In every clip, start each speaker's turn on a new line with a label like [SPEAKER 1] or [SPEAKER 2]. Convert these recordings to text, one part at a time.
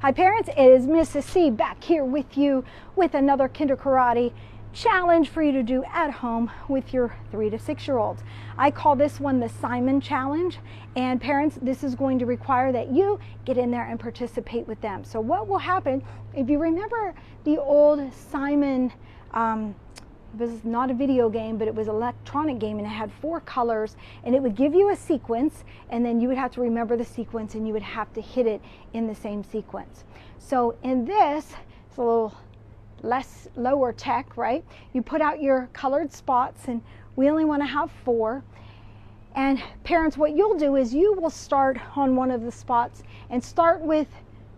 [SPEAKER 1] Hi parents, it is Mrs. C back here with you with another Kinder Karate challenge for you to do at home with your 3 to 6 year olds. I call this one the Simon Challenge, and parents, this is going to require that you get in there and participate with them. So what will happen, if you remember the old Simon, it was not a video game, but it was an electronic game, and it had 4 colors, and it would give you a sequence, and then you would have to remember the sequence, and you would have to hit it in the same sequence. So in this, it's a little lower tech, right? You put out your colored spots, and we only want to have 4. And parents, what you'll do is you will start on one of the spots and start with,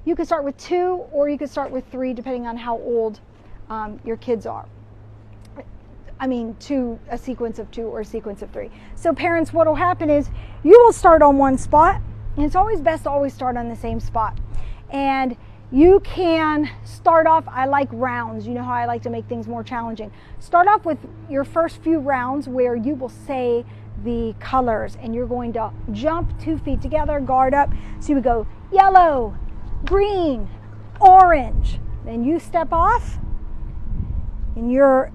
[SPEAKER 1] you could start with 2 or you could start with 3 depending on how old your kids are. I mean, a sequence of 2 or a sequence of 3. So parents, what will happen is you will start on one spot, and it's always best to always start on the same spot. And you can start off, I like rounds, you know how I like to make things more challenging. Start off with your first few rounds where you will say the colors, and you're going to jump 2 feet together, guard up. So you would go yellow, green, orange. Then you step off, and your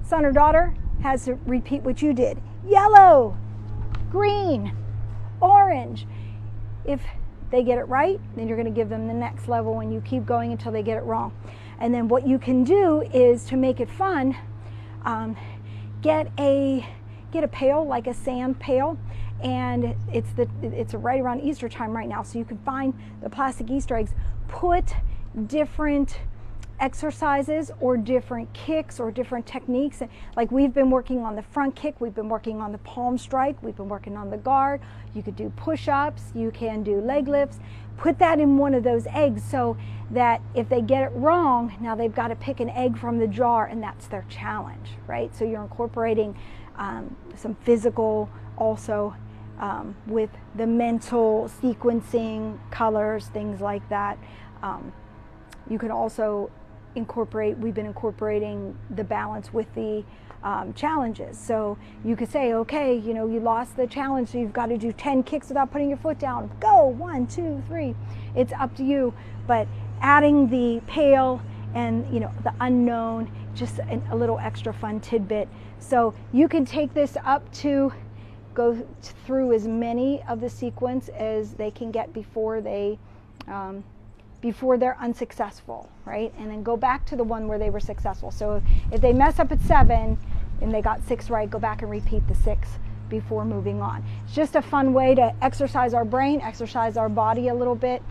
[SPEAKER 1] son or daughter has to repeat what you did. Yellow, green, orange. If they get it right, then you're going to give them the next level, and you keep going until they get it wrong. And then what you can do is, to make it fun, get a pail, like a sand pail, and it's right around Easter time right now, so you can find the plastic Easter eggs. Put different exercises or different kicks or different techniques. Like we've been working on the front kick, we've been working on the palm strike, we've been working on the guard. You could do push-ups, you can do leg lifts. Put that in one of those eggs so that if they get it wrong, now they've got to pick an egg from the jar, and that's their challenge, right? So you're incorporating some physical also with the mental sequencing, colors, things like that. You can also incorporate, we've been incorporating the balance with the challenges. So you could say, okay, you know, you lost the challenge, so you've got to do 10 kicks without putting your foot down. Go, 1, 2, 3. It's up to you. But adding the pail and, you know, the unknown, just a little extra fun tidbit. So you can take this up to go through as many of the sequence as they can get before they're unsuccessful, right? And then go back to the one where they were successful. So if they mess up at 7 and they got 6 right, go back and repeat the 6 before moving on. It's just a fun way to exercise our brain, exercise our body a little bit.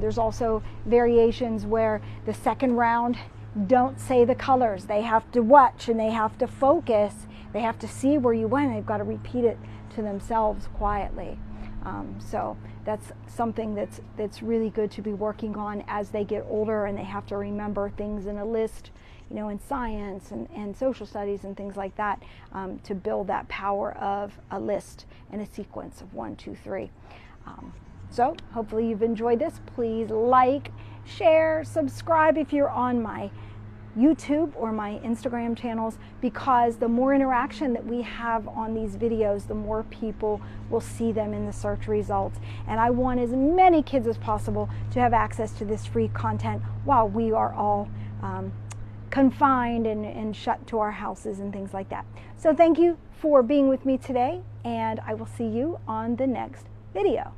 [SPEAKER 1] There's also variations where the second round, don't say the colors. They have to watch and they have to focus. They have to see where you went. They've got to repeat it to themselves quietly. So that's something that's really good to be working on as they get older, and they have to remember things in a list, you know, in science and social studies and things like that, to build that power of a list and a sequence of 1, 2, 3. So hopefully you've enjoyed this. Please like, share, subscribe if you're on my YouTube or my Instagram channels, because the more interaction that we have on these videos, the more people will see them in the search results. And I want as many kids as possible to have access to this free content while we are all confined and shut to our houses and things like that. So thank you for being with me today, and I will see you on the next video.